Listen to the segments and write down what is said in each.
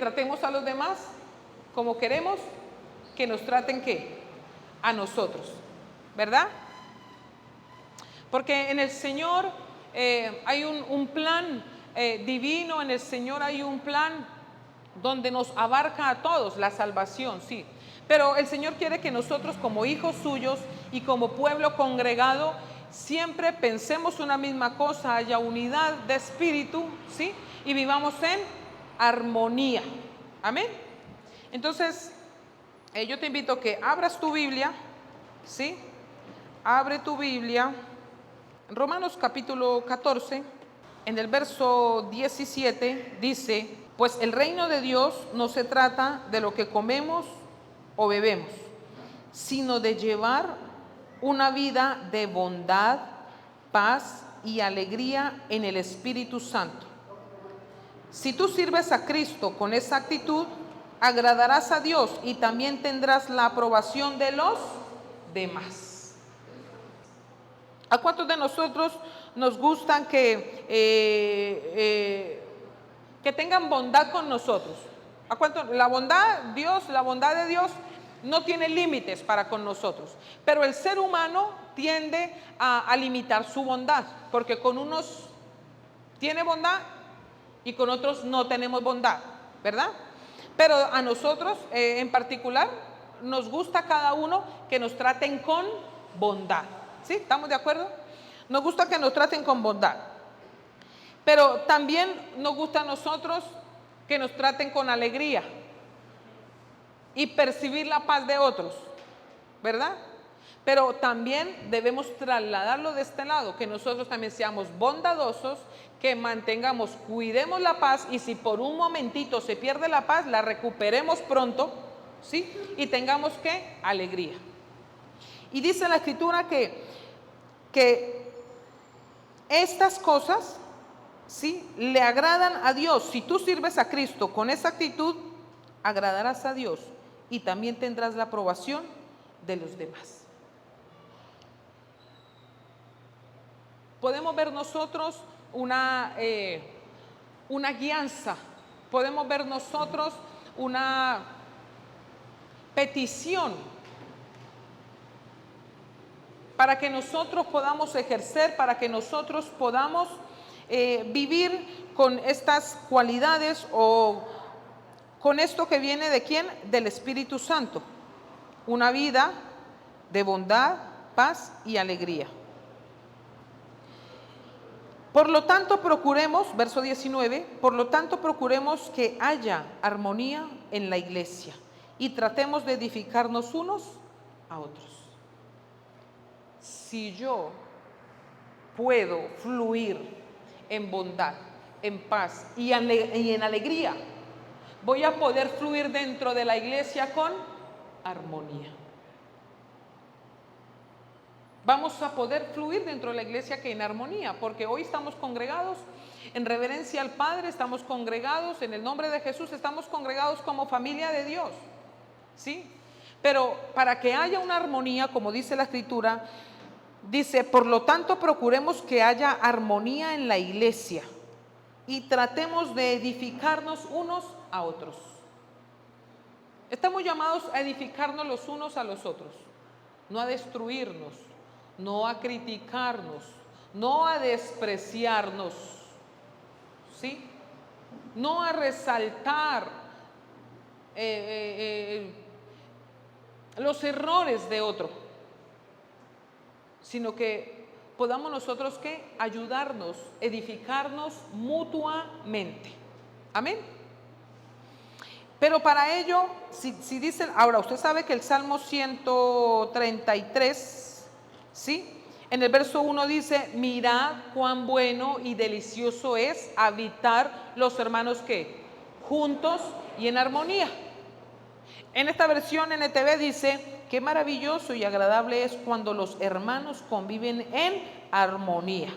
tratemos a los demás como queremos que nos traten ¿qué? A nosotros, ¿verdad? Porque en el Señor hay un plan divino, en el Señor hay un plan donde nos abarca a todos la salvación, sí. Pero el Señor quiere que nosotros como hijos suyos y como pueblo congregado siempre pensemos una misma cosa, haya unidad de espíritu, ¿sí? Y vivamos en armonía. Amén. Entonces, yo te invito a que abras tu Biblia, ¿sí? Abre tu Biblia. Romanos capítulo 14, en el verso 17 dice: pues el reino de Dios no se trata de lo que comemos o bebemos, sino de llevar una vida de bondad, paz y alegría en el Espíritu Santo. Si tú sirves a Cristo con esa actitud, agradarás a Dios y también tendrás la aprobación de los demás. ¿A cuántos de nosotros nos gustan que tengan bondad con nosotros? ¿A cuántos? La bondad de Dios no tiene límites para con nosotros, pero el ser humano tiende a limitar su bondad, porque con unos tiene bondad y con otros no tenemos bondad, ¿verdad? Pero a nosotros en particular nos gusta cada uno que nos traten con bondad, ¿sí? ¿Estamos de acuerdo? Nos gusta que nos traten con bondad, pero también nos gusta a nosotros que nos traten con alegría y percibir la paz de otros, ¿verdad? Pero también debemos trasladarlo de este lado, que nosotros también seamos bondadosos, que mantengamos, cuidemos la paz, y si por un momentito se pierde la paz, la recuperemos pronto, ¿sí? Y tengamos ¿qué? Alegría. Y dice la Escritura que estas cosas, ¿sí?, le agradan a Dios. Si tú sirves a Cristo con esa actitud, agradarás a Dios y también tendrás la aprobación de los demás. Podemos ver nosotros una guianza, podemos ver nosotros una petición para que nosotros podamos ejercer, para que nosotros podamos vivir con estas cualidades o con esto que viene ¿de quién? Del Espíritu Santo. Una vida de bondad, paz y alegría. Por lo tanto, procuremos, verso 19, por lo tanto procuremos que haya armonía en la iglesia y tratemos de edificarnos unos a otros. Si yo puedo fluir en bondad, en paz y en alegría, voy a poder fluir dentro de la iglesia con armonía. Vamos a poder fluir dentro de la iglesia que en armonía, porque hoy estamos congregados en reverencia al Padre, estamos congregados en el nombre de Jesús, estamos congregados como familia de Dios, ¿sí? Pero para que haya una armonía, como dice la Escritura, dice: por lo tanto procuremos que haya armonía en la iglesia y tratemos de edificarnos unos a otros. Estamos llamados a edificarnos los unos a los otros, no a destruirnos, no a criticarnos, no a despreciarnos, ¿sí? No a resaltar los errores de otro, sino que podamos nosotros ¿qué? Ayudarnos, edificarnos mutuamente. Amén. Pero para ello, si dice, ahora usted sabe que el Salmo 133, ¿sí?, en el verso 1 dice: mirad cuán bueno y delicioso es habitar los hermanos ¿qué? Juntos y en armonía. En esta versión NTV dice: qué maravilloso y agradable es cuando los hermanos conviven en armonía,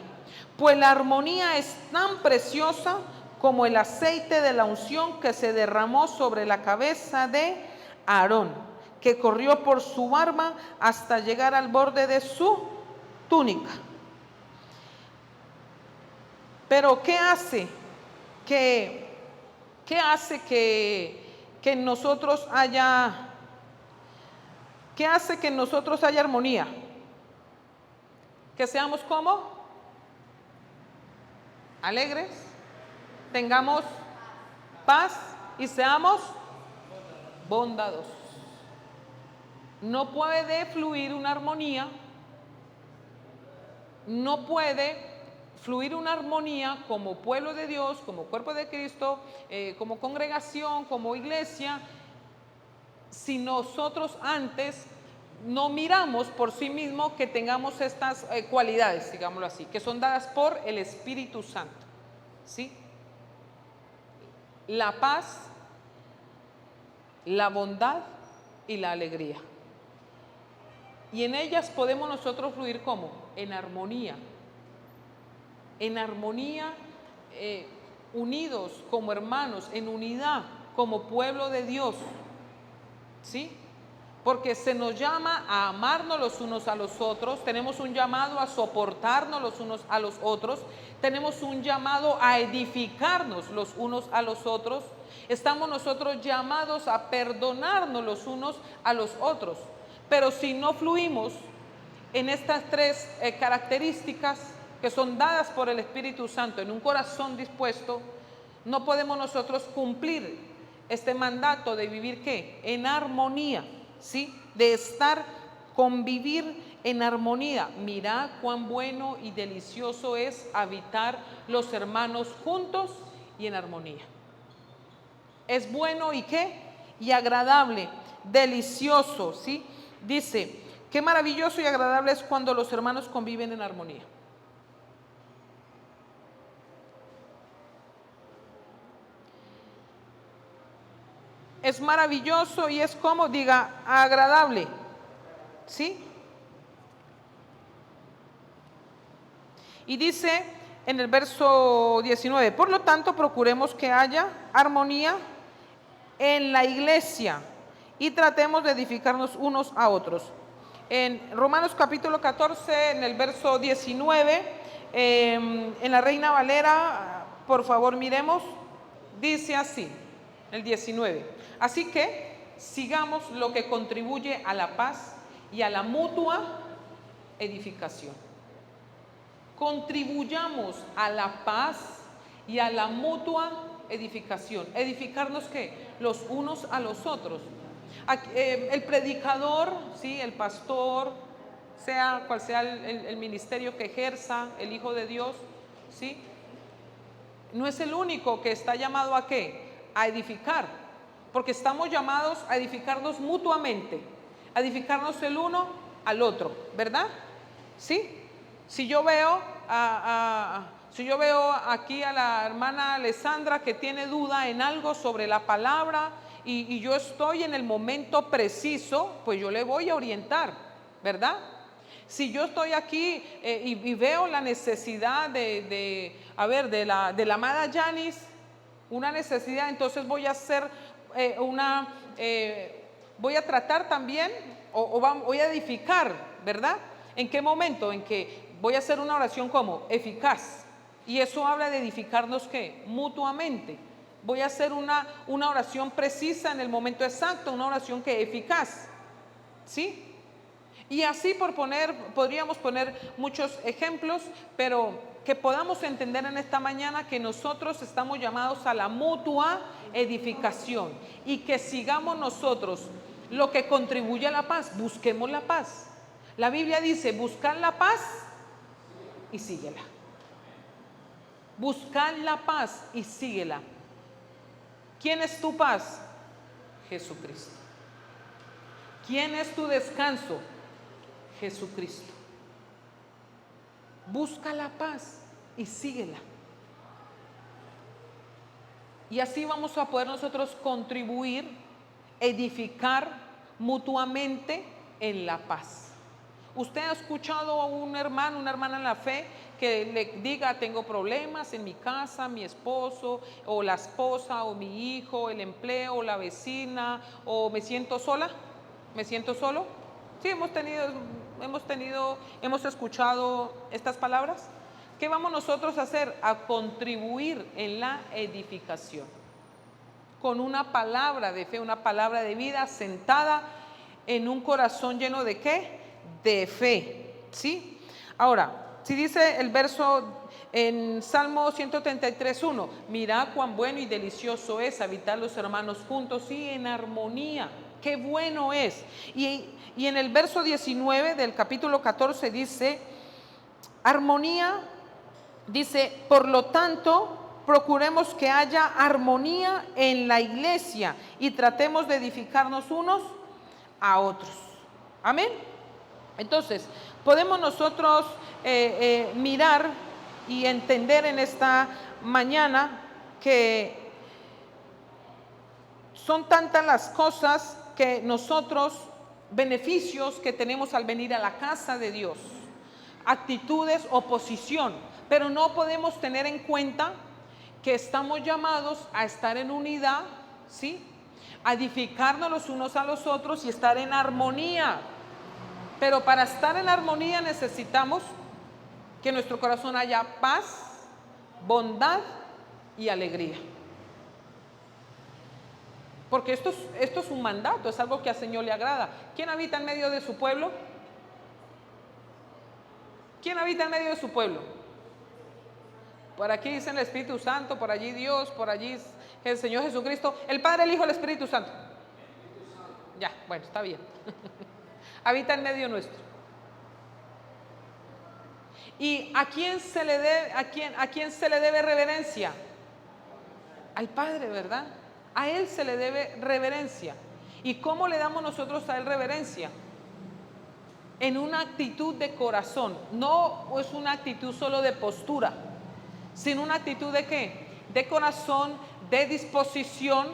pues la armonía es tan preciosa como el aceite de la unción que se derramó sobre la cabeza de Aarón, que corrió por su barba hasta llegar al borde de su túnica. Pero ¿qué hace que ¿Qué hace que en nosotros haya, qué hace que en nosotros haya armonía? Que seamos como alegres, tengamos paz y seamos bondadosos. No puede fluir una armonía, no puede fluir una armonía como pueblo de Dios, como cuerpo de Cristo, como congregación, como iglesia, si nosotros antes no miramos por sí mismo que tengamos estas cualidades, digámoslo así, que son dadas por el Espíritu Santo, ¿sí? La paz, la bondad y la alegría. Y en ellas podemos nosotros fluir ¿cómo? En armonía, unidos como hermanos, en unidad, como pueblo de Dios, ¿sí? Porque se nos llama a amarnos los unos a los otros, tenemos un llamado a soportarnos los unos a los otros, tenemos un llamado a edificarnos los unos a los otros, estamos nosotros llamados a perdonarnos los unos a los otros. Pero si no fluimos en estas tres características que son dadas por el Espíritu Santo en un corazón dispuesto, no podemos nosotros cumplir este mandato de vivir ¿qué? En armonía, ¿sí? De convivir en armonía. Mirad cuán bueno y delicioso es habitar los hermanos juntos y en armonía. Es bueno y ¿qué? Y agradable, delicioso, ¿sí? Dice, qué maravilloso y agradable es cuando los hermanos conviven en armonía. Es maravilloso y es como, diga, agradable, ¿sí? Y dice en el verso 19, por lo tanto procuremos que haya armonía en la iglesia y tratemos de edificarnos unos a otros. En Romanos capítulo 14, en el verso 19, en la Reina Valera, por favor miremos, dice así, el 19, así que sigamos lo que contribuye a la paz y a la mutua edificación. Contribuyamos a la paz y a la mutua edificación. ¿Edificarnos qué? Los unos a los otros. El predicador, ¿sí? El pastor, sea cual sea el ministerio que ejerza, el Hijo de Dios, ¿sí? No es el único que está llamado a ¿qué? A edificar, porque estamos llamados a edificarnos mutuamente, a edificarnos el uno al otro, ¿verdad? ¿Sí? Si yo veo aquí a la hermana Alessandra que tiene duda en algo sobre la palabra y yo estoy en el momento preciso, pues yo le voy a orientar, ¿verdad? Si yo estoy aquí y veo la necesidad de la amada Yanis, una necesidad, entonces voy a hacer voy a tratar también voy a edificar, ¿verdad? ¿En qué momento? En que voy a hacer una oración como eficaz. Y eso habla de edificarnos ¿qué? Mutuamente. Voy a hacer una oración precisa en el momento exacto, una oración que eficaz. ¿Sí? Y así podríamos poner muchos ejemplos, pero que podamos entender en esta mañana que nosotros estamos llamados a la mutua edificación y que sigamos nosotros lo que contribuye a la paz, busquemos la paz. La Biblia dice, buscar la paz y síguela. Buscar la paz y síguela. ¿Quién es tu paz? Jesucristo. ¿Quién es tu descanso? Jesucristo. Busca la paz y síguela. Y así vamos a poder nosotros contribuir, edificar mutuamente en la paz. ¿Usted ha escuchado a un hermano, una hermana en la fe que le diga tengo problemas en mi casa, mi esposo o la esposa o mi hijo, el empleo, o la vecina o me siento sola? ¿Me siento solo? Sí, hemos escuchado estas palabras. ¿Qué vamos nosotros a hacer? A contribuir en la edificación. con una palabra de fe, una palabra de vida sentada en un corazón lleno de ¿qué? De fe, ¿sí? Ahora, si dice el verso en Salmo 133:1, mirad cuán bueno y delicioso es habitar los hermanos juntos y en armonía. Qué bueno es. Y en el verso 19 del capítulo 14 dice, armonía, dice, por lo tanto, procuremos que haya armonía en la iglesia y tratemos de edificarnos unos a otros. Amén. Entonces, podemos nosotros mirar y entender en esta mañana que son tantas las cosas que nosotros, beneficios que tenemos al venir a la casa de Dios, actitudes, oposición, pero no podemos tener en cuenta que estamos llamados a estar en unidad, ¿sí? A edificarnos los unos a los otros y estar en armonía. Pero para estar en armonía necesitamos que en nuestro corazón haya paz, bondad y alegría. Porque esto es un mandato, es algo que al Señor le agrada. ¿Quién habita en medio de su pueblo? ¿Quién habita en medio de su pueblo? Por aquí dice el Espíritu Santo, por allí Dios, por allí el Señor Jesucristo, el Padre, el Hijo, el Espíritu Santo. Ya, bueno, está bien. Habita en medio nuestro. ¿Y a quién se le debe, a quién se le debe reverencia? Al Padre, ¿verdad? A Él se le debe reverencia. ¿Y cómo le damos nosotros a Él reverencia? En una actitud de corazón. No es una actitud solo de postura, sino una actitud de ¿qué? De corazón, de disposición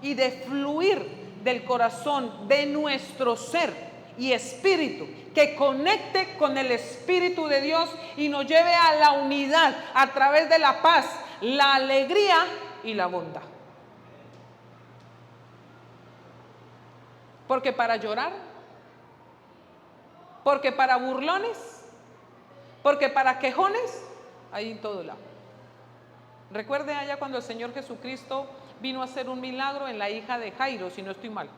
y de fluir del corazón, de nuestro ser y espíritu, que conecte con el Espíritu de Dios y nos lleve a la unidad a través de la paz, la alegría y la bondad. Porque para llorar, porque para burlones, porque para quejones, hay en todo lado. Recuerde allá cuando el Señor Jesucristo vino a hacer un milagro en la hija de Jairo, si no estoy mal.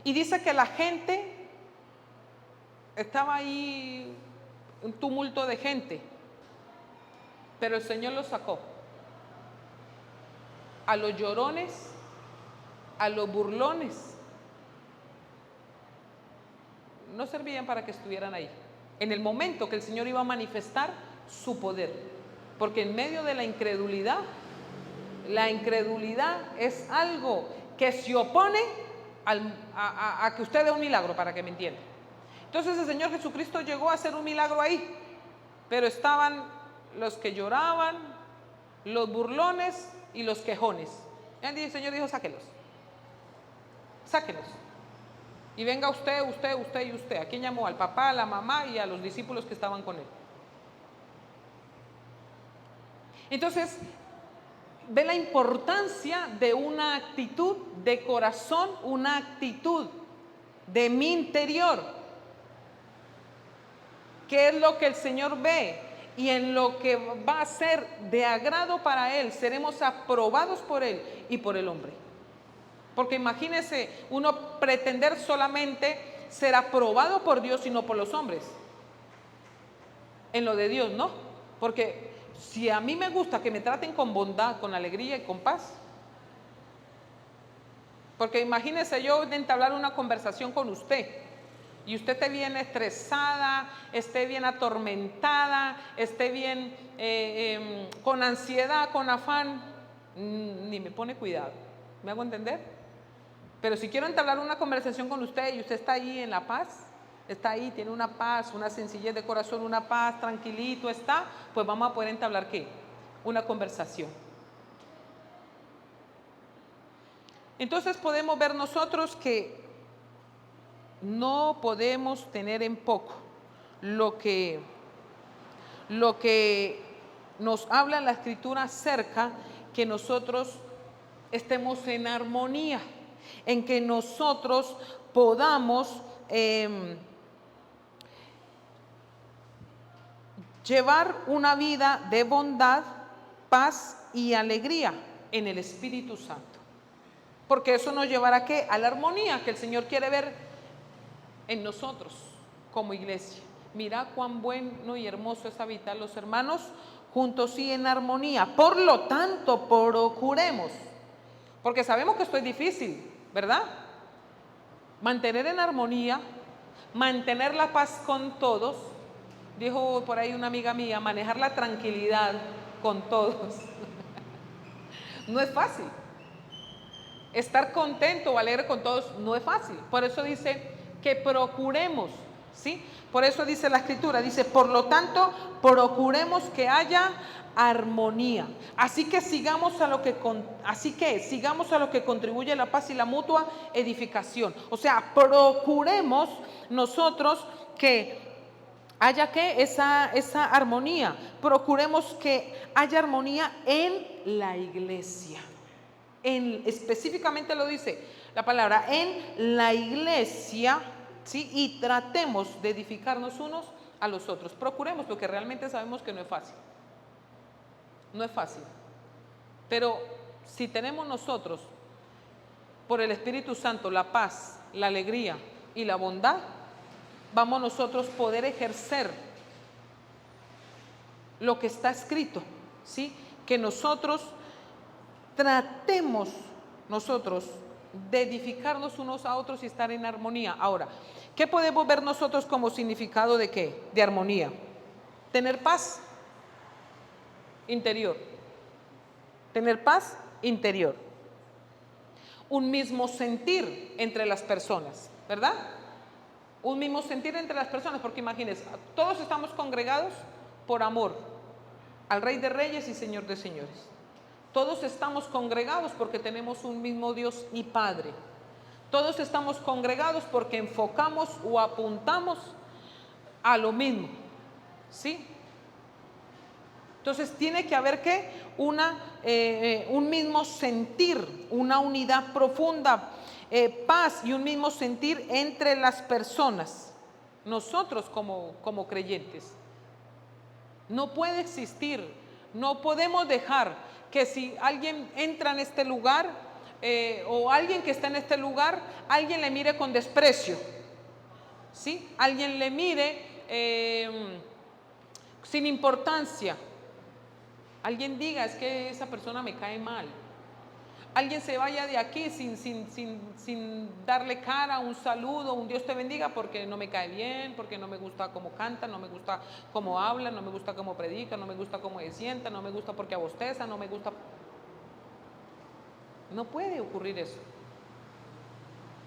Y dice que la gente estaba ahí, un tumulto de gente, pero el Señor los sacó. A los llorones, a los burlones, no servían para que estuvieran ahí. En el momento que el Señor iba a manifestar su poder, porque en medio de la incredulidad es algo que se opone a que usted dé un milagro, para que me entienda. Entonces el Señor Jesucristo llegó a hacer un milagro ahí, pero estaban los que lloraban, los burlones y los quejones. El Señor dijo, sáquelos. Y venga usted y usted. ¿A quién llamó? Al papá, a la mamá y a los discípulos que estaban con él. Entonces, ve la importancia de una actitud de corazón, una actitud de mi interior. ¿Qué es lo que el Señor ve? Y en lo que va a ser de agrado para Él, seremos aprobados por Él y por el hombre. Porque imagínese uno pretender solamente ser aprobado por Dios y no por los hombres. En lo de Dios, ¿no? Porque si a mí me gusta que me traten con bondad, con alegría y con paz. Porque imagínese yo de entablar una conversación con usted y usted esté bien estresada, esté bien atormentada, esté bien con ansiedad, con afán, ni me pone cuidado. ¿Me hago entender? Pero si quiero entablar una conversación con usted y usted está ahí en la paz, está ahí, tiene una paz, una sencillez de corazón, una paz, tranquilito está, pues vamos a poder entablar ¿qué? Una conversación. Entonces podemos ver nosotros que no podemos tener en poco lo que nos habla la Escritura acerca que nosotros estemos en armonía, en que nosotros podamos llevar una vida de bondad, paz y alegría en el Espíritu Santo. Porque eso nos llevará ¿a qué? A la armonía que el Señor quiere ver en nosotros como iglesia. Mira cuán bueno y hermoso es habitar los hermanos juntos y en armonía. Por lo tanto, procuremos, porque sabemos que esto es difícil, ¿verdad? Mantener en armonía, mantener la paz con todos. Dijo por ahí una amiga mía, manejar la tranquilidad con todos. No es fácil. Estar contento o alegre con todos no es fácil. Por eso dice que procuremos, ¿sí? Por eso dice la Escritura, dice, por lo tanto, procuremos que haya armonía. Así que sigamos a lo que contribuye a la paz y la mutua edificación. O sea, procuremos nosotros que haya que esa armonía. Procuremos que haya armonía en la iglesia. Específicamente lo dice la palabra, en la iglesia, ¿sí? Y tratemos de edificarnos unos a los otros. Procuremos, porque realmente sabemos que no es fácil. No es fácil. Pero si tenemos nosotros, por el Espíritu Santo, la paz, la alegría y la bondad, vamos nosotros a poder ejercer lo que está escrito, ¿sí? Que nosotros tratemos nosotros de edificarnos unos a otros y estar en armonía. Ahora, ¿qué podemos ver nosotros como significado de qué? De armonía. Tener paz interior. Tener paz interior. Un mismo sentir entre las personas, ¿verdad? Un mismo sentir entre las personas, porque imagínense, todos estamos congregados por amor al Rey de Reyes y Señor de Señores. Todos estamos congregados porque tenemos un mismo Dios y Padre. Todos estamos congregados porque enfocamos o apuntamos a lo mismo, ¿sí? Entonces tiene que haber ¿qué? Un mismo sentir, una unidad profunda, paz y un mismo sentir entre las personas. Nosotros como creyentes. No puede existir, no podemos dejar que si alguien entra en este lugar o alguien que está en este lugar, alguien le mire con desprecio, ¿sí? Alguien le mire sin importancia. Alguien diga, es que esa persona me cae mal. Alguien se vaya de aquí sin darle cara, un saludo, un Dios te bendiga, porque no me cae bien, porque no me gusta cómo canta, no me gusta cómo habla, no me gusta cómo predica, no me gusta cómo se sienta, no me gusta porque abosteza, no me gusta. No puede ocurrir eso.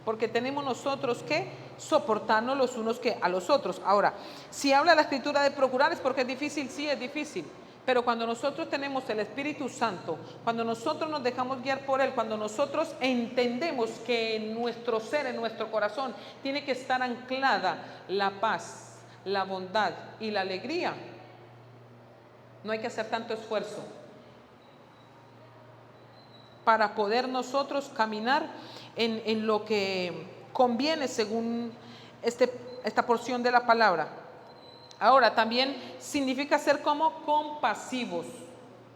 Porque tenemos nosotros que soportarnos los unos a los otros. Ahora, si habla la Escritura de procurar, es porque es difícil, sí es difícil. Pero cuando nosotros tenemos el Espíritu Santo, cuando nosotros nos dejamos guiar por Él, cuando nosotros entendemos que en nuestro ser, en nuestro corazón, tiene que estar anclada la paz, la bondad y la alegría, no hay que hacer tanto esfuerzo para poder nosotros caminar en lo que conviene según esta porción de la palabra. Ahora, también significa ser como compasivos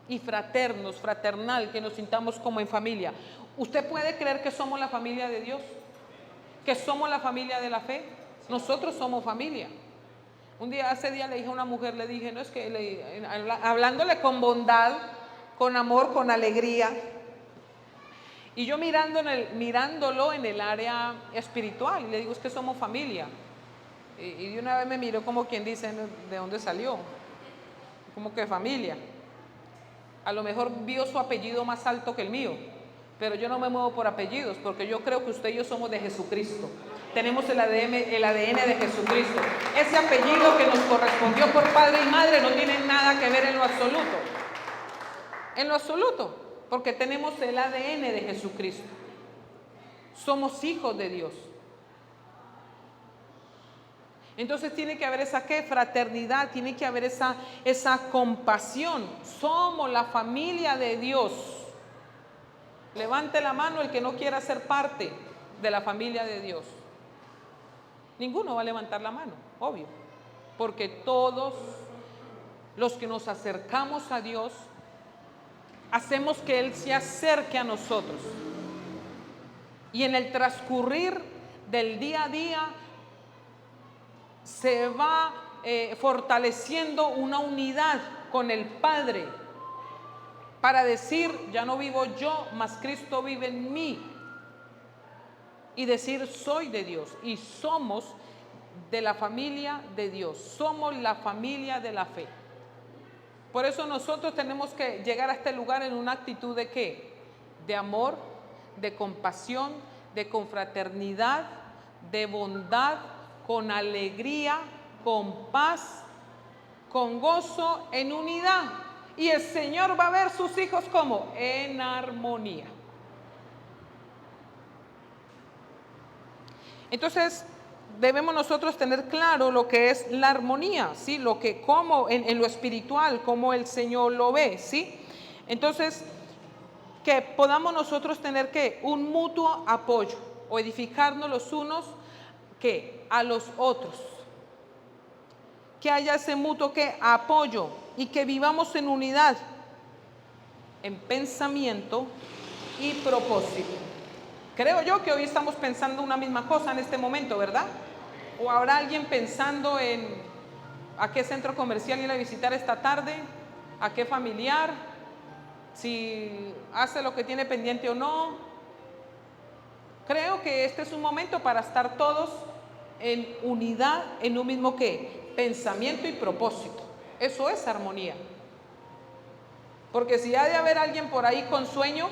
y fraternos, fraternal, que nos sintamos como en familia. ¿Usted puede creer que somos la familia de Dios? ¿Que somos la familia de la fe? Nosotros somos familia. Hace día le dije a una mujer, le dije, no es que, hablándole con bondad, con amor, con alegría, y yo mirándolo en el área espiritual, y le digo, es que somos familia. Y de una vez me miró como quien dice, ¿de dónde salió? Como que familia. A lo mejor vio su apellido más alto que el mío, pero yo no me muevo por apellidos, porque yo creo que usted y yo somos de Jesucristo. Tenemos el ADN de Jesucristo. Ese apellido que nos correspondió por padre y madre no tiene nada que ver en lo absoluto. En lo absoluto, porque tenemos el ADN de Jesucristo. Somos hijos de Dios. Entonces tiene que haber esa fraternidad, tiene que haber esa compasión. Somos la familia de Dios. Levante la mano el que no quiera ser parte de la familia de Dios. Ninguno va a levantar la mano, obvio, porque todos los que nos acercamos a Dios hacemos que Él se acerque a nosotros. Y en el transcurrir del día a día se va fortaleciendo una unidad con el Padre para decir, ya no vivo yo, mas Cristo vive en mí. Y decir, soy de Dios y somos de la familia de Dios, somos la familia de la fe. Por eso nosotros tenemos que llegar a este lugar en una actitud de ¿qué? De amor, de compasión, de confraternidad, de bondad, con alegría, con paz, con gozo, en unidad. Y el Señor va a ver sus hijos como en armonía. Entonces, debemos nosotros tener claro lo que es la armonía, ¿sí? Lo que, como en lo espiritual, como el Señor lo ve, ¿sí? Entonces, que podamos nosotros tener que un mutuo apoyo o edificarnos los unos que a los otros. Que haya ese mutuo que apoyo y que vivamos en unidad, en pensamiento y propósito. Creo yo que hoy estamos pensando una misma cosa en este momento, ¿verdad? ¿O habrá alguien pensando en a qué centro comercial ir a visitar esta tarde? ¿A qué familiar? Si hace lo que tiene pendiente o no. Creo que este es un momento para estar todos en unidad, en un mismo ¿qué? Pensamiento y propósito. Eso es armonía. Porque si ha de haber alguien por ahí con sueño,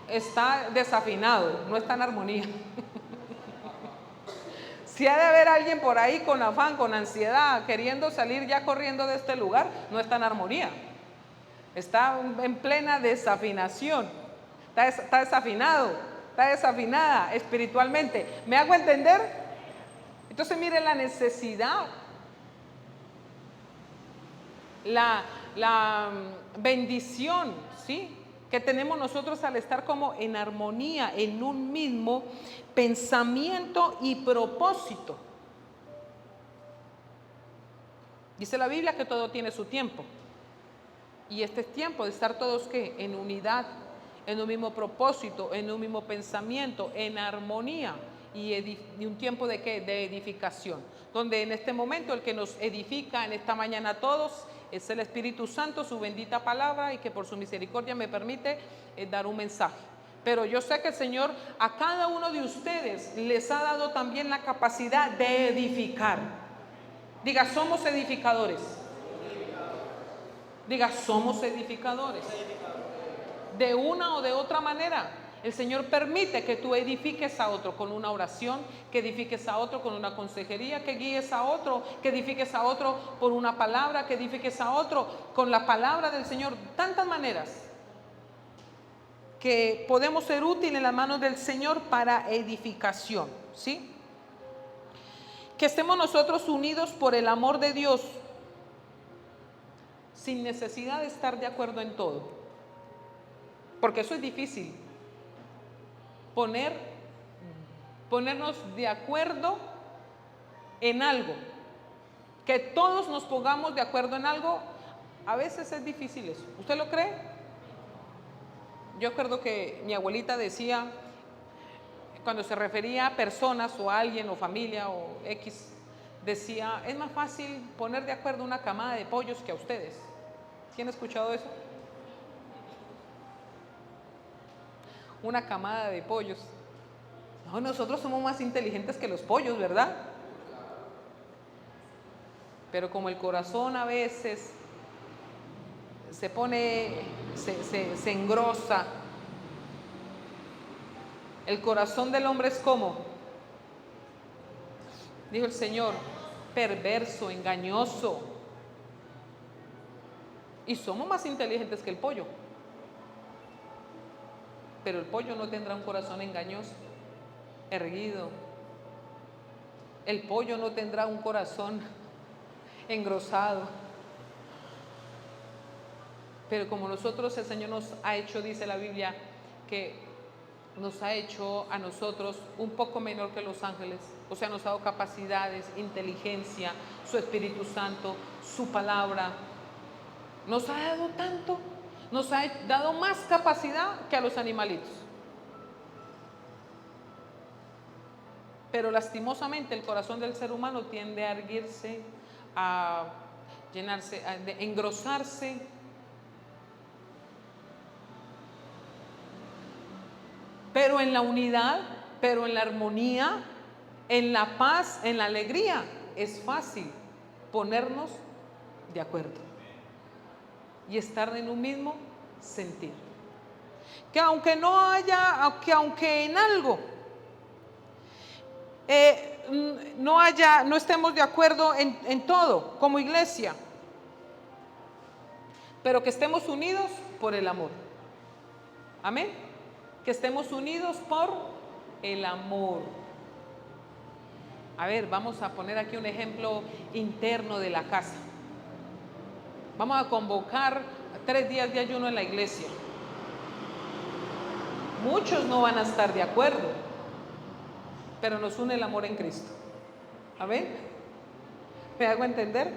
está desafinado, no está en armonía. Si ha de haber alguien por ahí con afán, con ansiedad, queriendo salir ya corriendo de este lugar, no está en armonía. Está en plena desafinación. Está desafinado, está desafinada espiritualmente. ¿Me hago entender? Entonces mire la necesidad, la bendición, ¿sí? Que tenemos nosotros al estar como en armonía, en un mismo pensamiento y propósito. Dice la Biblia que todo tiene su tiempo. Y este es tiempo de estar todos ¿qué? En unidad, en un mismo propósito, en un mismo pensamiento, en armonía. Y un tiempo de ¿qué? De edificación. Donde en este momento el que nos edifica en esta mañana a todos es el Espíritu Santo, su bendita palabra, y que por su misericordia me permite dar un mensaje. Pero yo sé que el Señor a cada uno de ustedes les ha dado también la capacidad de edificar. Diga, somos edificadores. Diga, somos edificadores. De una o de otra manera, el Señor permite que tú edifiques a otro con una oración, que edifiques a otro con una consejería, que guíes a otro, que edifiques a otro por una palabra, que edifiques a otro con la palabra del Señor. Tantas maneras que podemos ser útiles en las manos del Señor para edificación, ¿sí? Que estemos nosotros unidos por el amor de Dios, sin necesidad de estar de acuerdo en todo, porque eso es difícil. Ponernos de acuerdo en algo, que todos nos pongamos de acuerdo en algo, a veces es difícil eso. ¿Usted lo cree? Yo recuerdo que mi abuelita decía, cuando se refería a personas o a alguien o familia o X, decía, es más fácil poner de acuerdo una camada de pollos que a ustedes. ¿Quién ha escuchado eso? Una camada de pollos. No, nosotros somos más inteligentes que los pollos, ¿verdad? Pero como el corazón a veces se pone, se engrosa, el corazón del hombre es como, dijo el Señor, perverso, engañoso. Y somos más inteligentes que el pollo. Pero el pollo no tendrá un corazón engañoso, erguido. El pollo no tendrá un corazón engrosado. Pero como nosotros, el Señor nos ha hecho, dice la Biblia, que nos ha hecho a nosotros un poco menor que los ángeles. O sea, nos ha dado capacidades, inteligencia, su Espíritu Santo, su palabra. Nos ha dado tanto. Nos ha dado más capacidad que a los animalitos. Pero lastimosamente el corazón del ser humano tiende a erguirse, a llenarse, a engrosarse. Pero en la unidad, pero en la armonía, en la paz, en la alegría, es fácil ponernos de acuerdo y estar en un mismo sentir. Que aunque no haya, que aunque en algo no estemos de acuerdo en todo como iglesia, pero que estemos unidos por el amor. Amén. Que estemos unidos por el amor. A ver, vamos a poner aquí un ejemplo interno de la casa. Vamos a convocar 3 días de ayuno en la iglesia. Muchos no van a estar de acuerdo, pero nos une el amor en Cristo. ¿Amén? ¿Me hago entender?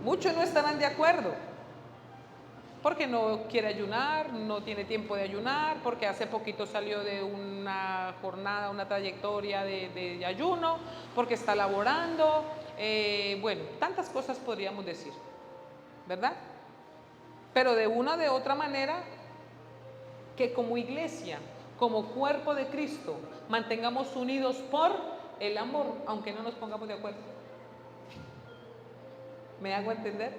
Muchos no estarán de acuerdo, porque no quiere ayunar, no tiene tiempo de ayunar, porque hace poquito salió de una jornada, una trayectoria de ayuno, porque está laborando, bueno, tantas cosas podríamos decir, ¿verdad? Pero de una o de otra manera, que como iglesia, como cuerpo de Cristo, mantengamos unidos por el amor, aunque no nos pongamos de acuerdo. ¿Me hago entender?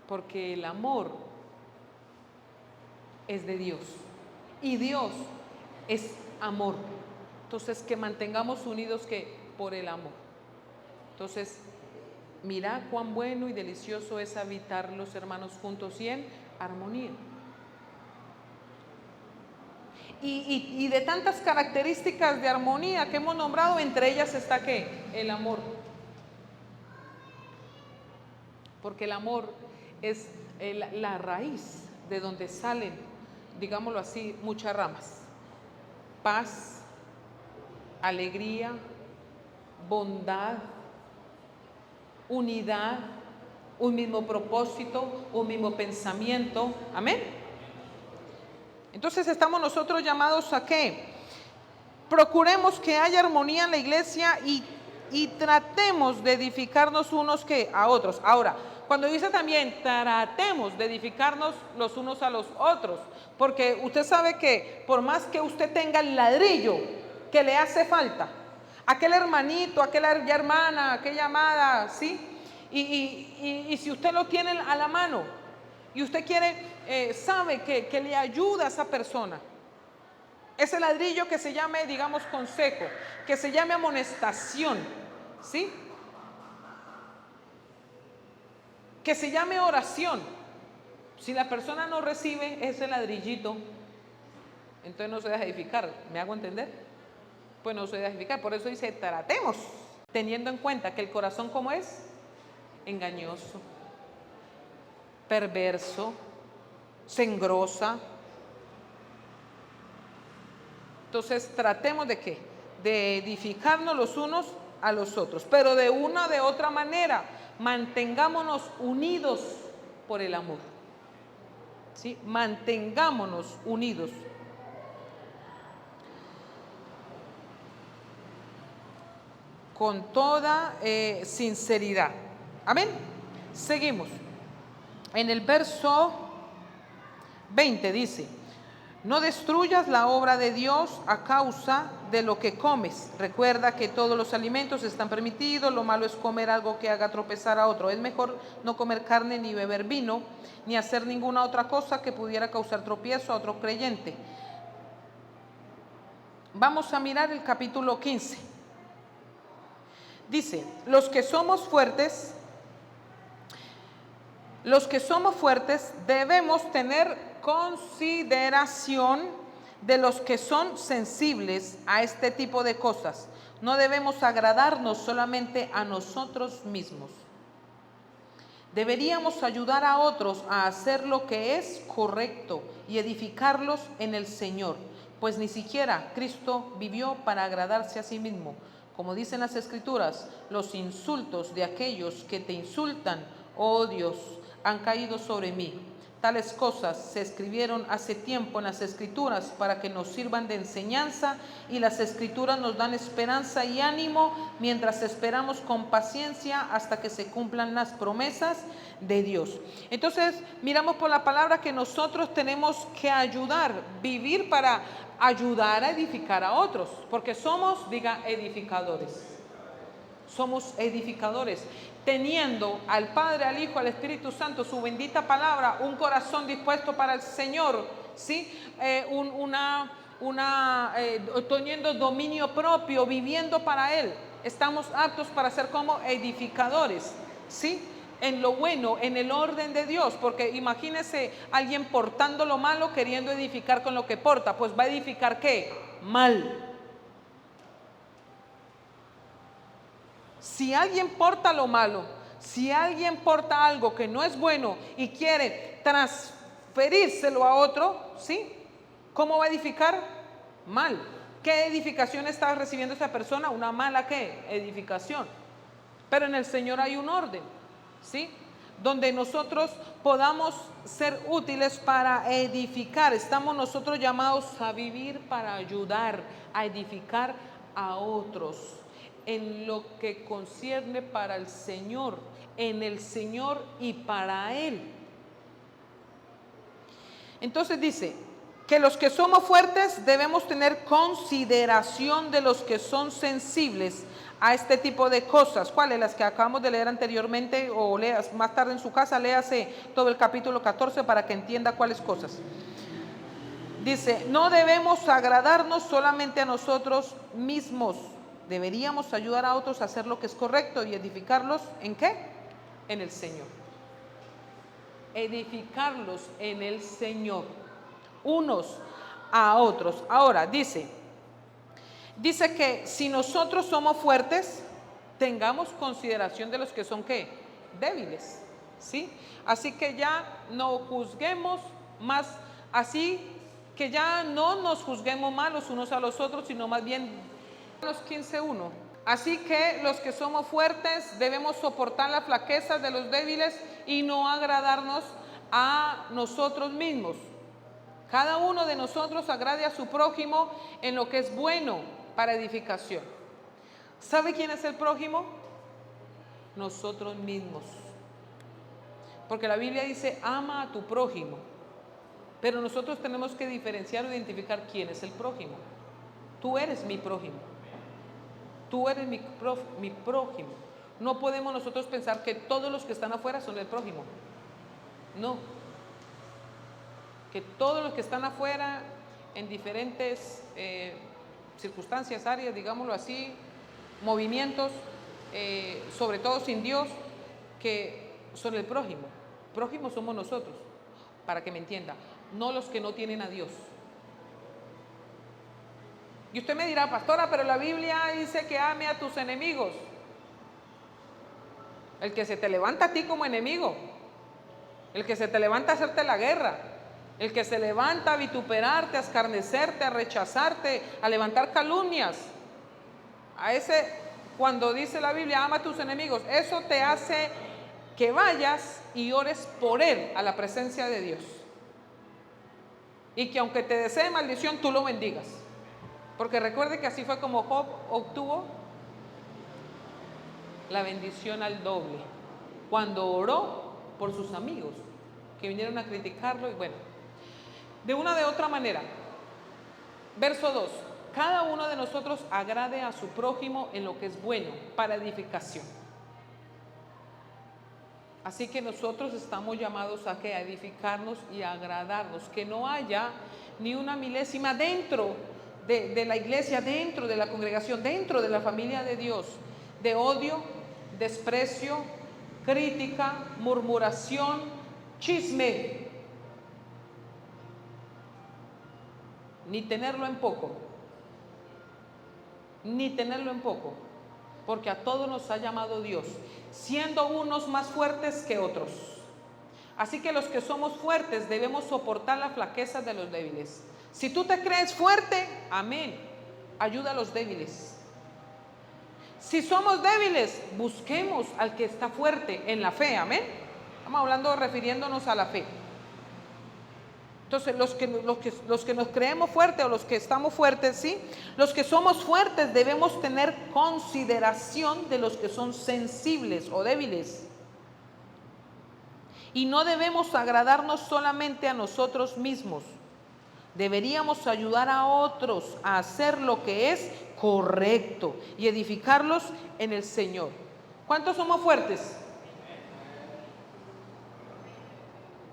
Porque el amor es de Dios y Dios es amor. Entonces, que mantengamos unidos que por el amor. Entonces, mira cuán bueno y delicioso es habitar los hermanos juntos y en armonía. Y de tantas características de armonía que hemos nombrado, entre ellas está ¿qué? El amor. Porque el amor es la raíz de donde salen, digámoslo así, muchas ramas. Paz, alegría, bondad, unidad, un mismo propósito, un mismo pensamiento. Amén. Entonces estamos nosotros llamados a ¿qué? Procuremos que haya armonía en la iglesia y tratemos de edificarnos unos que a otros. Ahora, cuando dice también tratemos de edificarnos los unos a los otros, porque usted sabe que por más que usted tenga el ladrillo que le hace falta, aquel hermanito, aquella hermana, aquella amada, ¿sí? Y si usted lo tiene a la mano y usted quiere, sabe que le ayuda a esa persona, ese ladrillo que se llame, digamos, consejo, que se llame amonestación, ¿sí? Que se llame oración. Si la persona no recibe ese ladrillito, entonces no se deja edificar. ¿Me hago entender? Pues no se deja edificar. Por eso dice, tratemos, teniendo en cuenta que el corazón, ¿cómo es? Engañoso, perverso, se engrosa. Entonces tratemos de ¿qué? De edificarnos los unos a los otros, pero de una o de otra manera mantengámonos unidos por el amor, ¿sí? Mantengámonos unidos. Con toda sinceridad. Amén. Seguimos. En el verso 20 dice: no destruyas la obra de Dios a causa de lo que comes. Recuerda que todos los alimentos están permitidos, lo malo es comer algo que haga tropezar a otro. Es mejor no comer carne, ni beber vino, ni hacer ninguna otra cosa que pudiera causar tropiezo a otro creyente. Vamos a mirar el capítulo 15. Dice, los que somos fuertes debemos tener consideración de los que son sensibles a este tipo de cosas. No debemos agradarnos solamente a nosotros mismos. Deberíamos ayudar a otros a hacer lo que es correcto y edificarlos en el Señor, pues ni siquiera Cristo vivió para agradarse a sí mismo, Como dicen las Escrituras, los insultos de aquellos que te insultan, oh Dios, han caído sobre mí. Tales cosas se escribieron hace tiempo en las Escrituras para que nos sirvan de enseñanza, y las Escrituras nos dan esperanza y ánimo mientras esperamos con paciencia hasta que se cumplan las promesas de Dios. Entonces, miramos por la palabra que nosotros tenemos que ayudar, vivir para ayudar a edificar a otros, porque somos, diga, edificadores. Somos edificadores, teniendo al Padre, al Hijo, al Espíritu Santo, su bendita palabra, un corazón dispuesto para el Señor, ¿sí? Teniendo dominio propio, viviendo para Él. Estamos aptos para ser como edificadores, ¿sí? En lo bueno, en el orden de Dios, porque imagínese alguien portando lo malo, queriendo edificar con lo que porta, pues va a edificar ¿qué? Mal. Si alguien porta lo malo, si alguien porta algo que no es bueno y quiere transferírselo a otro, ¿sí? ¿Cómo va a edificar? Mal. ¿Qué edificación está recibiendo esa persona? Una mala ¿qué? Edificación. Pero en el Señor hay un orden, ¿sí? Donde nosotros podamos ser útiles para edificar. Estamos nosotros llamados a vivir para ayudar, a edificar a otros en lo que concierne para el Señor, en el Señor y para Él. Entonces dice que los que somos fuertes debemos tener consideración de los que son sensibles a este tipo de cosas. ¿Cuáles? Las que acabamos de leer anteriormente, o leas más tarde en su casa, léase todo el capítulo 14 para que entienda cuáles cosas. Dice, no debemos agradarnos solamente a nosotros mismos. Deberíamos ayudar a otros a hacer lo que es correcto y edificarlos ¿en qué? En el Señor. Edificarlos en el Señor, unos a otros. Ahora dice que si nosotros somos fuertes, tengamos consideración de los que son ¿qué? Débiles, ¿sí? Así que ya no juzguemos más, así que ya no nos juzguemos mal los unos a los otros, sino más bien los 15:1. Así que los que somos fuertes debemos soportar las flaquezas de los débiles y no agradarnos a nosotros mismos. Cada uno de nosotros agrade a su prójimo en lo que es bueno para edificación. ¿Sabe quién es el prójimo? Nosotros mismos. Porque la Biblia dice, ama a tu prójimo. Pero nosotros tenemos que diferenciar o identificar quién es el prójimo. Tú eres mi prójimo. Tú eres mi prójimo. No podemos nosotros pensar que todos los que están afuera son el prójimo. No. Que todos los que están afuera en diferentes circunstancias, áreas, digámoslo así, movimientos, sobre todo sin Dios, que son el prójimo. Prójimos somos nosotros, para que me entienda, no los que no tienen a Dios. Y usted me dirá, pastora, pero la Biblia dice que ame a tus enemigos. El que se te levanta a ti como enemigo, el que se te levanta a hacerte la guerra, el que se levanta a vituperarte, a escarnecerte, a rechazarte, a levantar calumnias. A ese, cuando dice la Biblia, ama a tus enemigos, eso te hace que vayas y ores por él a la presencia de Dios. Y que aunque te desee maldición, tú lo bendigas. Porque recuerde que así fue como Job obtuvo la bendición al doble, cuando oró por sus amigos que vinieron a criticarlo. Y bueno, de una de otra manera, verso 2, cada uno de nosotros agrade a su prójimo en lo que es bueno para edificación. Así que nosotros estamos llamados a que a edificarnos y a agradarnos, que no haya ni una milésima dentro de la iglesia, dentro de la congregación, dentro de la familia de Dios, de odio, desprecio, crítica, murmuración, chisme, ni tenerlo en poco, porque a todos nos ha llamado Dios, siendo unos más fuertes que otros. Así que los que somos fuertes debemos soportar las flaquezas de los débiles. Si tú te crees fuerte, amén, ayuda a los débiles. Si somos débiles, busquemos al que está fuerte en la fe, amén. Estamos hablando, refiriéndonos a la fe. Entonces, los que nos creemos fuertes o los que estamos fuertes, ¿sí? Los que somos fuertes debemos tener consideración de los que son sensibles o débiles. Y no debemos agradarnos solamente a nosotros mismos. Deberíamos ayudar a otros a hacer lo que es correcto y edificarlos en el Señor. ¿Cuántos somos fuertes?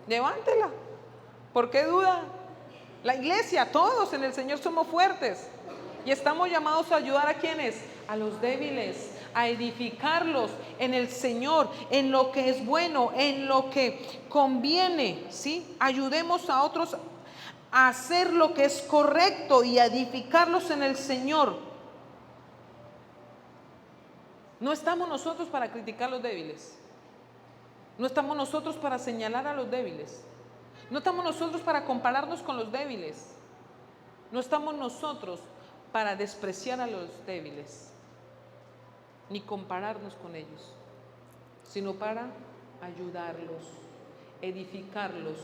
Levántela. ¿Por qué duda? La iglesia, todos en el Señor somos fuertes. Y estamos llamados a ayudar a quienes, a los débiles, a edificarlos en el Señor, en lo que es bueno, en lo que conviene, ¿sí? Ayudemos a otros a hacer lo que es correcto y a edificarlos en el Señor. No estamos nosotros para criticar a los débiles. No estamos nosotros para señalar a los débiles. No estamos nosotros para compararnos con los débiles. No estamos nosotros para despreciar a los débiles, ni compararnos con ellos, sino para ayudarlos, edificarlos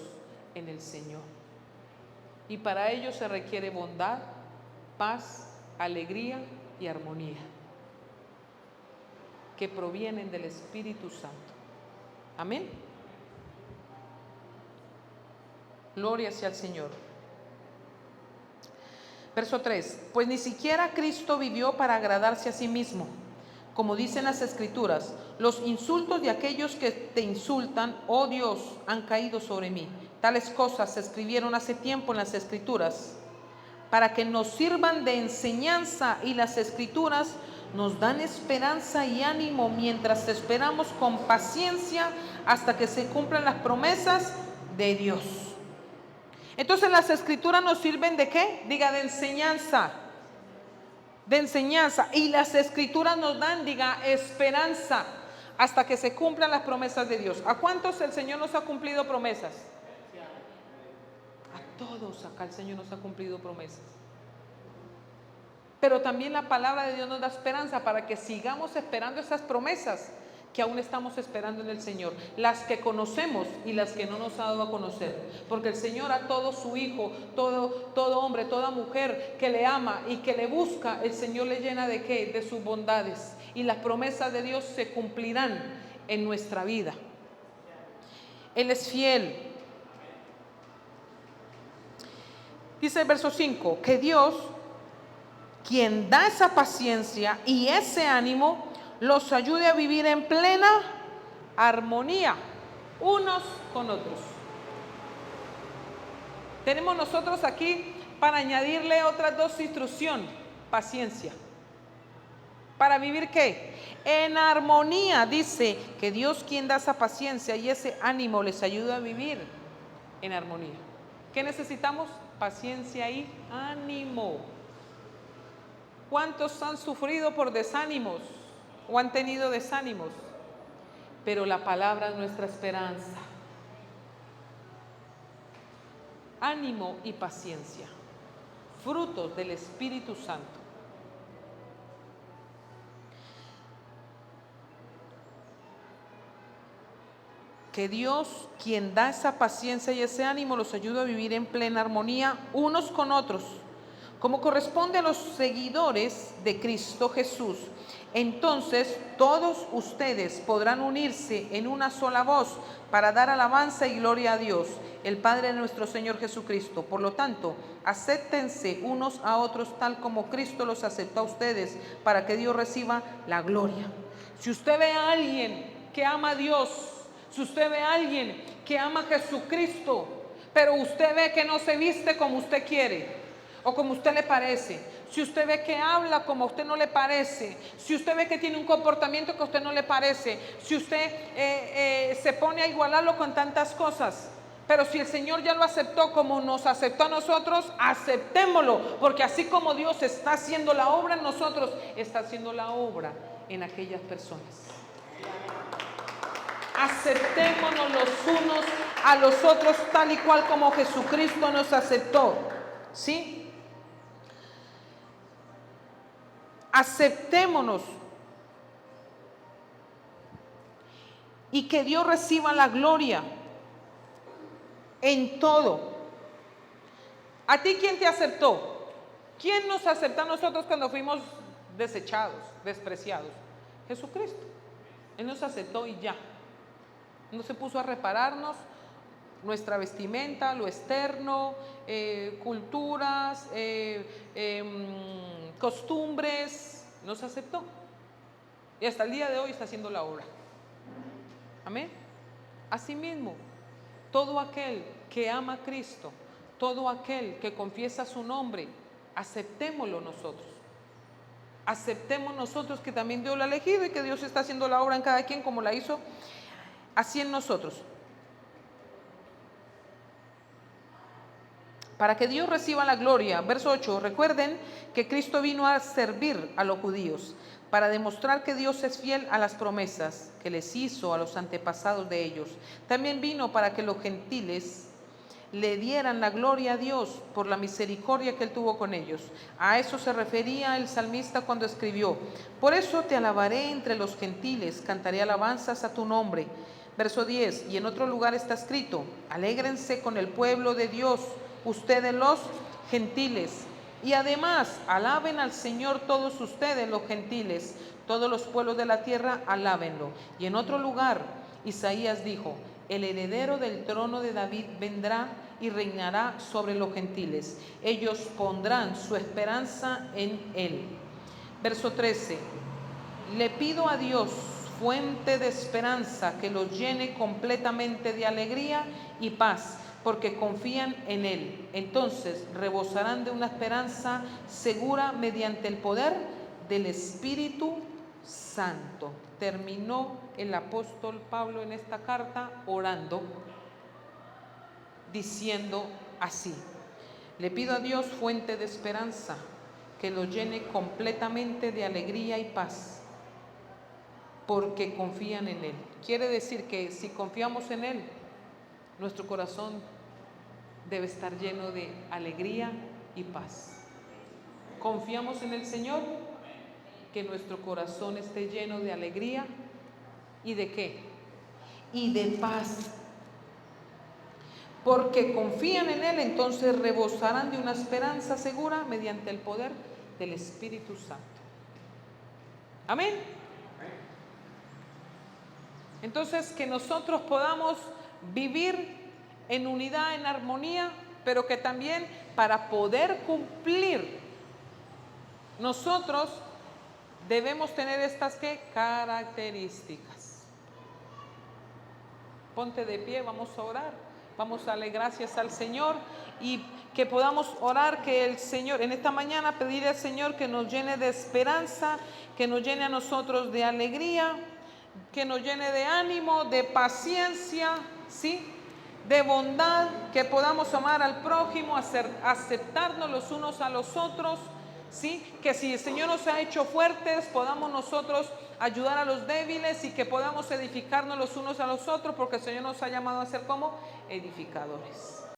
en el Señor. Y para ello se requiere bondad, paz, alegría y armonía, que provienen del Espíritu Santo. Amén. Gloria sea al Señor. Verso 3. Pues ni siquiera Cristo vivió para agradarse a sí mismo. Como dicen las Escrituras, los insultos de aquellos que te insultan, oh Dios, han caído sobre mí. Tales cosas se escribieron hace tiempo en las Escrituras, para que nos sirvan de enseñanza, y las Escrituras nos dan esperanza y ánimo mientras esperamos con paciencia hasta que se cumplan las promesas de Dios. Entonces las Escrituras nos sirven ¿de qué? Diga, de enseñanza. De enseñanza. Y las Escrituras nos dan, diga, esperanza hasta que se cumplan las promesas de Dios. ¿A cuántos el Señor nos ha cumplido promesas? A todos acá el Señor nos ha cumplido promesas. Pero también la palabra de Dios nos da esperanza para que sigamos esperando esas promesas que aún estamos esperando en el Señor, las que conocemos y las que no nos ha dado a conocer, porque el Señor a todo su hijo, todo hombre, toda mujer que le ama y que le busca, el Señor le llena ¿de qué? De sus bondades, y las promesas de Dios se cumplirán en nuestra vida. Él es fiel. Dice el verso 5, que Dios, quien da esa paciencia y ese ánimo, los ayude a vivir en plena armonía unos con otros. Tenemos nosotros aquí para añadirle otras dos instrucciones: paciencia. ¿Para vivir qué? En armonía. Dice que Dios, quien da esa paciencia y ese ánimo, les ayuda a vivir en armonía. ¿Qué necesitamos? Paciencia y ánimo. ¿Cuántos han sufrido por desánimos o han tenido desánimos? Pero la palabra es nuestra esperanza. Ánimo y paciencia, frutos del Espíritu Santo. Que Dios, quien da esa paciencia y ese ánimo, los ayude a vivir en plena armonía unos con otros, como corresponde a los seguidores de Cristo Jesús. Entonces todos ustedes podrán unirse en una sola voz para dar alabanza y gloria a Dios, el Padre de nuestro Señor Jesucristo. Por lo tanto, acéptense unos a otros tal como Cristo los aceptó a ustedes, para que Dios reciba la gloria. Si usted ve a alguien que ama a Dios, si usted ve a alguien que ama a Jesucristo, pero usted ve que no se viste como usted quiere o como usted le parece, si usted ve que habla como a usted no le parece, si usted ve que tiene un comportamiento que a usted no le parece, si usted se pone a igualarlo con tantas cosas, pero si el Señor ya lo aceptó como nos aceptó a nosotros, aceptémoslo, porque así como Dios está haciendo la obra en nosotros, está haciendo la obra en aquellas personas. Aceptémonos los unos a los otros tal y cual como Jesucristo nos aceptó, ¿sí? Aceptémonos y que Dios reciba la gloria en todo. ¿A ti quién te aceptó? ¿Quién nos aceptó a nosotros cuando fuimos desechados, despreciados? Jesucristo. Él nos aceptó y ya. No se puso a repararnos nuestra vestimenta, lo externo, culturas, costumbres. Nos aceptó. Y hasta el día de hoy está haciendo la obra. Amén. Asimismo, todo aquel que ama a Cristo, todo aquel que confiesa su nombre, aceptémoslo nosotros. Aceptemos nosotros que también Dios lo ha elegido y que Dios está haciendo la obra en cada quien como la hizo así en nosotros. Para que Dios reciba la gloria. Verso 8. Recuerden que Cristo vino a servir a los judíos para demostrar que Dios es fiel a las promesas que les hizo a los antepasados de ellos. También vino para que los gentiles le dieran la gloria a Dios por la misericordia que Él tuvo con ellos. A eso se refería el salmista cuando escribió: por eso te alabaré entre los gentiles, cantaré alabanzas a tu nombre. Verso 10, y en otro lugar está escrito: alégrense con el pueblo de Dios, ustedes los gentiles. Y además, alaben al Señor todos ustedes los gentiles, todos los pueblos de la tierra, alábenlo. Y en otro lugar, Isaías dijo: el heredero del trono de David vendrá y reinará sobre los gentiles. Ellos pondrán su esperanza en él. Verso 13. Le pido a Dios, fuente de esperanza, que los llene completamente de alegría y paz, porque confían en Él. Entonces rebosarán de una esperanza segura mediante el poder del Espíritu Santo. Terminó el apóstol Pablo en esta carta orando, diciendo así: le pido a Dios, fuente de esperanza, que los llene completamente de alegría y paz, porque confían en Él. Quiere decir que si confiamos en Él, nuestro corazón debe estar lleno de alegría y paz. Confiamos en el Señor, que nuestro corazón esté lleno de alegría y ¿de qué? Y de paz. Porque confían en Él, entonces rebosarán de una esperanza segura mediante el poder del Espíritu Santo. Amén. Entonces, que nosotros podamos vivir en unidad, en armonía, pero que también para poder cumplir nosotros debemos tener estas ¿qué? Características. Ponte de pie, vamos a orar, vamos a darle gracias al Señor y que podamos orar, que el Señor, en esta mañana pedir al Señor que nos llene de esperanza, que nos llene a nosotros de alegría, que nos llene de ánimo, de paciencia, ¿sí?, de bondad, que podamos amar al prójimo, aceptarnos los unos a los otros, ¿sí?, que si el Señor nos ha hecho fuertes, podamos nosotros ayudar a los débiles y que podamos edificarnos los unos a los otros, porque el Señor nos ha llamado a ser como edificadores.